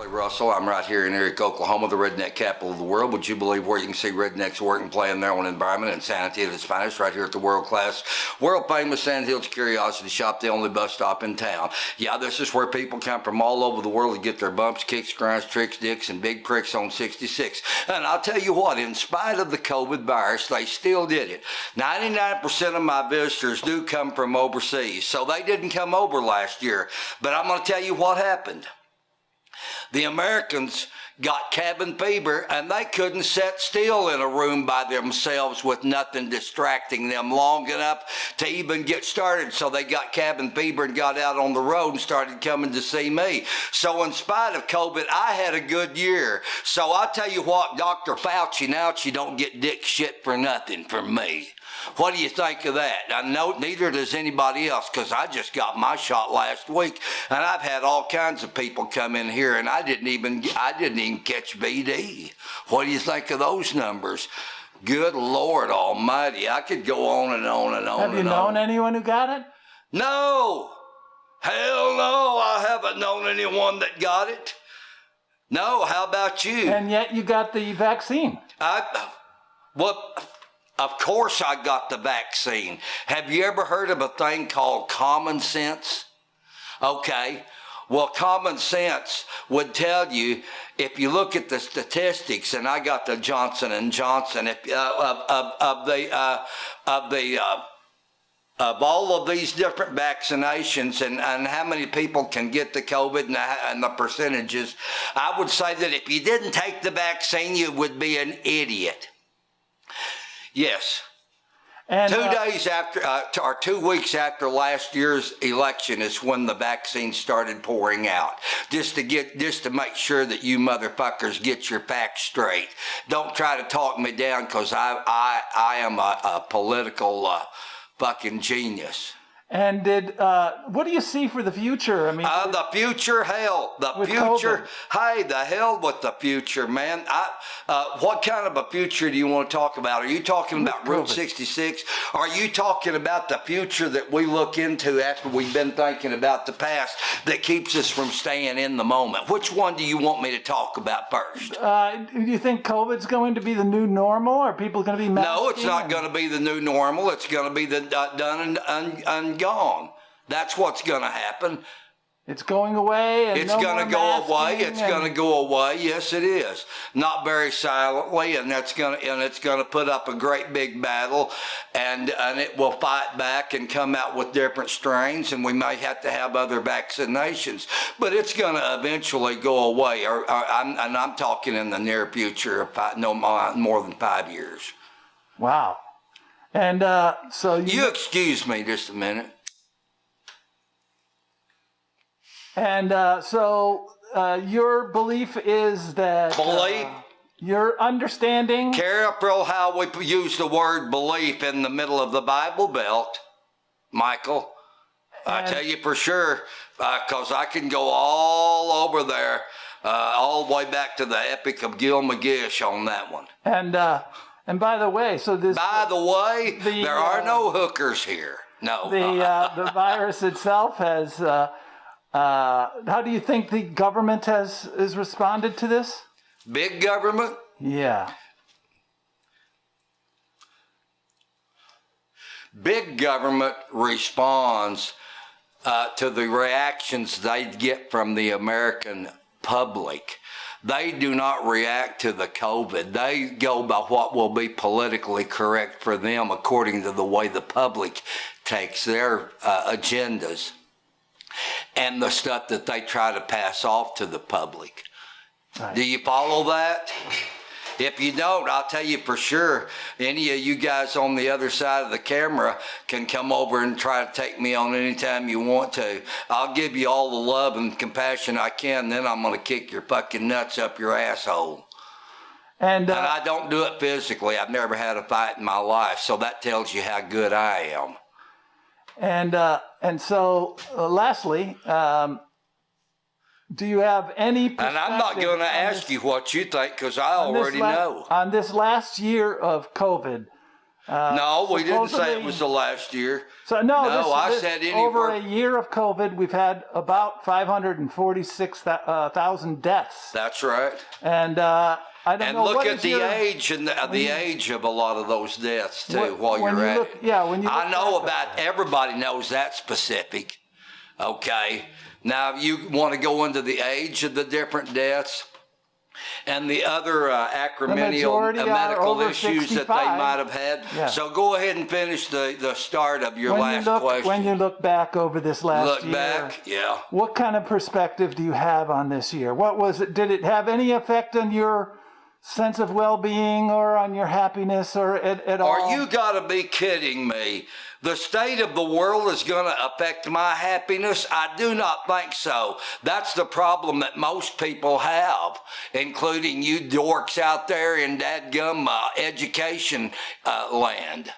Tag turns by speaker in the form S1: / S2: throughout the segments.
S1: Russell. I'm right here in Erick, Oklahoma, the redneck capital of the world. Would you believe where you can see rednecks work and play in their own environment and sanity at its finest right here at the world-class, world-famous Sandhills Curiosity Shop, the only bus stop in town. Yeah, this is where people come from all over the world to get their bumps, kicks, grinds, tricks, dicks, and big pricks on 66. And I'll tell you what, in spite of the COVID virus, they still did it. 99% of my visitors do come from overseas, so they didn't come over last year. But I'm going to tell you what happened. The Americans got cabin fever and they couldn't sit still in a room by themselves with nothing distracting them long enough to even get started. So they got cabin fever and got out on the road and started coming to see me. So in spite of COVID, I had a good year. So I tell you what, Dr. Fauci, now you don't get dick shit for nothing from me. What do you think of that? I know neither does anybody else, because I just got my shot last week, and I've had all kinds of people come in here, and I didn't even catch VD. What do you think of those numbers? Good Lord Almighty! I could go on and on and on.
S2: Have you known anyone who got it?
S1: No, hell no! I haven't known anyone that got it. No, how about you?
S2: And yet you got the vaccine.
S1: Of course I got the vaccine. Have you ever heard of a thing called common sense? Okay. Well, common sense would tell you, if you look at the statistics, and I got the Johnson & Johnson, of all of these different vaccinations and how many people can get the COVID and the percentages, I would say that if you didn't take the vaccine, you would be an idiot. Yes. And 2 days after, or 2 weeks after last year's election is when the vaccine started pouring out. Just to make sure that you motherfuckers get your facts straight. Don't try to talk me down, because I am a political fucking genius.
S2: And what do you see for the future? I mean,
S1: the future, hell, the future. COVID. Hey, the hell with the future, man. What kind of a future do you want to talk about? Are you talking about Route 66? Are you talking about the future that we look into after we've been thinking about the past that keeps us from staying in the moment? Which one do you want me to talk about first?
S2: Do you think COVID's going to be the new normal? Are people going to be masking?
S1: No, it's not going to be the new normal. It's going to be the done and gone. That's what's going to happen.
S2: It's going away. And
S1: it's going to go away. It's going to go away. Yes, it is. Not very silently, and it's going to put up a great big battle, and it will fight back and come out with different strains, and we may have to have other vaccinations, but it's going to eventually go away. I'm talking in the near future, no more than 5 years.
S2: Wow. And so
S1: you excuse me just a minute.
S2: And your belief is that your understanding.
S1: Careful how we use the word belief in the middle of the Bible Belt, Michael. I tell you for sure, because I can go all over there, all the way back to the Epic of Gilgamesh on that one.
S2: And by the way,
S1: By the way, there are no hookers here. No.
S2: The virus itself has. How do you think the government has responded to this?
S1: Big government?
S2: Yeah.
S1: Big government responds to the reactions they get from the American public. They do not react to the COVID. They go by what will be politically correct for them according to the way the public takes their agendas and the stuff that they try to pass off to the public. Right. Do you follow that? If you don't, I'll tell you for sure, any of you guys on the other side of the camera can come over and try to take me on anytime you want to. I'll give you all the love and compassion I can, then I'm going to kick your fucking nuts up your asshole. And I don't do it physically. I've never had a fight in my life, so that tells you how good I am.
S2: And so, lastly, do you have any perspective?
S1: And I'm not going to ask you what you think, because I already know.
S2: On this last year of COVID,
S1: No, we didn't say it
S2: supposedly-
S1: was the last year.
S2: So
S1: I said
S2: over
S1: anywhere.
S2: a year of COVID, we've had about 546,000 deaths.
S1: That's right.
S2: And I don't
S1: And
S2: know
S1: look
S2: what
S1: at
S2: is
S1: the
S2: your,
S1: age and the age of a lot of those deaths too. While
S2: when
S1: you're
S2: you
S1: at
S2: look,
S1: it,
S2: yeah, when you
S1: I
S2: look
S1: know
S2: back
S1: about. Everybody knows that specific. Okay. Now you want to go into the age of the different deaths and the other acrimonial
S2: majority are
S1: medical
S2: over
S1: issues that
S2: 65.
S1: they might have had.
S2: Yeah.
S1: So go ahead and finish the start of your last question.
S2: When you look back over this last
S1: Look
S2: year,
S1: back, yeah.
S2: what kind of perspective do you have on this year? What was it? Did it have any effect on your sense of well-being or on your happiness or at all?
S1: Are you got to be kidding me? The state of the world is going to affect my happiness? I do not think so. That's the problem that most people have, including you dorks out there in dadgum education land.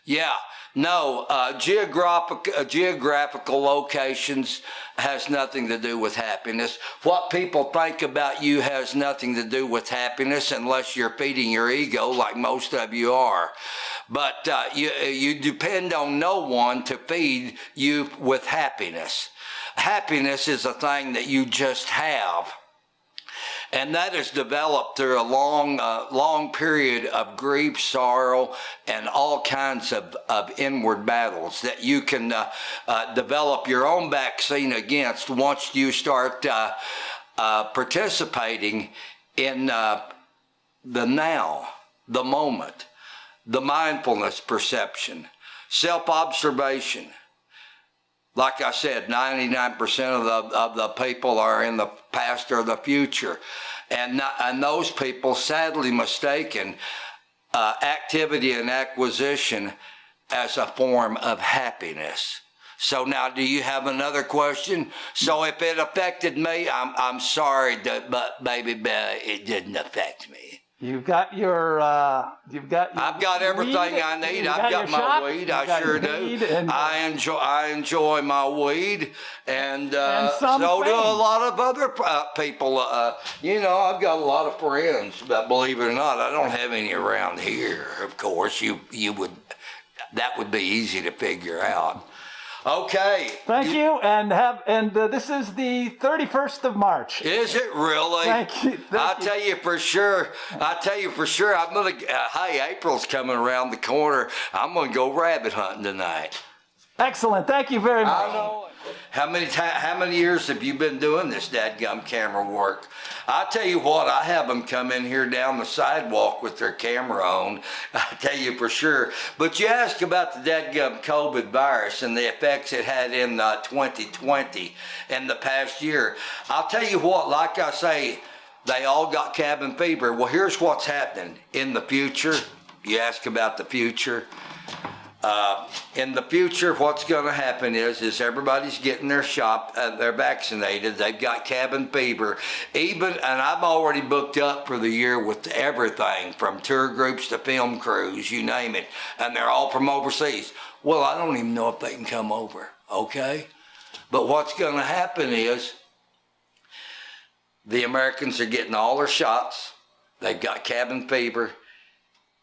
S1: Yeah. No, geographical locations has nothing to do with happiness. What people think about you has nothing to do with happiness unless you're feeding your ego like most of you are. But you depend on no one to feed you with happiness. Happiness is a thing that you just have. And that is developed through a long period of grief, sorrow, and all kinds of inward battles that you can develop your own vaccine against once you start participating in the now, the moment, the mindfulness perception, self-observation. Like I said, 99% of the people are in the past or the future. And those people sadly mistaken activity and acquisition as a form of happiness. So now, do you have another question? So if it affected me, I'm sorry, but baby, it didn't affect me.
S2: I've got
S1: everything I need. I've got my weed. I sure do. I enjoy my weed, and so do a lot of other people. I've got a lot of friends, but believe it or not, I don't have any around here. Of course, that would be easy to figure out. Okay.
S2: Thank you, and this is the 31st of March.
S1: Is it really?
S2: Thank you.
S1: I'll tell you for sure. I'm gonna. Hey, April's coming around the corner. I'm gonna go rabbit hunting tonight.
S2: Excellent. Thank you very much.
S1: I know. How many years have you been doing this dadgum camera work? I tell you what, I have them come in here down the sidewalk with their camera on. I tell you for sure. But you ask about the dadgum COVID virus and the effects it had in 2020 and the past year. I'll tell you what, like I say, they all got cabin fever. Well, here's what's happening in the future. You ask about the future. In the future, what's going to happen is everybody's getting their shot, they're vaccinated, they've got cabin fever, and I'm already booked up for the year with everything from tour groups to film crews, you name it, and they're all from overseas. Well, I don't even know if they can come over, okay? But what's going to happen is the Americans are getting all their shots, they've got cabin fever,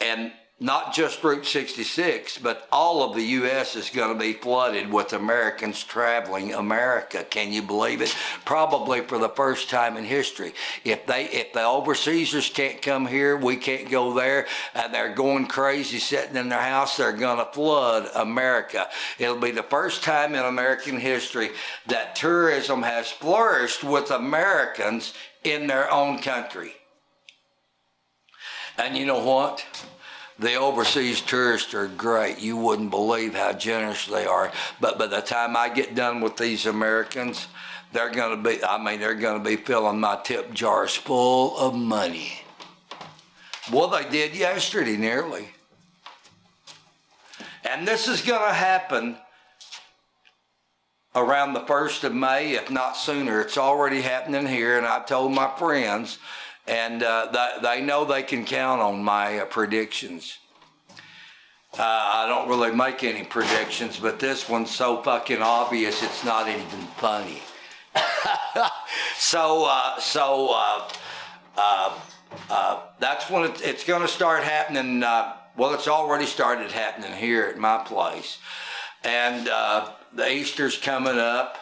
S1: and not just Route 66, but all of the U.S. is going to be flooded with Americans traveling America. Can you believe it? Probably for the first time in history. If the overseasers can't come here, we can't go there, and they're going crazy sitting in their house, they're going to flood America. It'll be the first time in American history that tourism has flourished with Americans in their own country. And you know what? The overseas tourists are great. You wouldn't believe how generous they are. But by the time I get done with these Americans, they're going to be filling my tip jars full of money. Well, they did yesterday nearly. And this is going to happen around the 1st of May, if not sooner. It's already happening here, and I told my friends, and they know they can count on my predictions. I don't really make any predictions, but this one's so fucking obvious it's not even funny. So that's when it's going to start happening. Well, it's already started happening here at my place. And the Easter's coming up.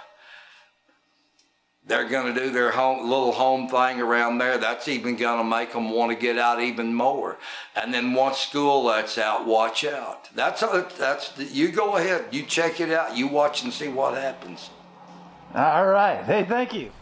S1: They're going to do their little home thing around there. That's even going to make them want to get out even more. And then once school lets out, watch out. You go ahead. You check it out. You watch and see what happens.
S2: All right. Hey, thank you.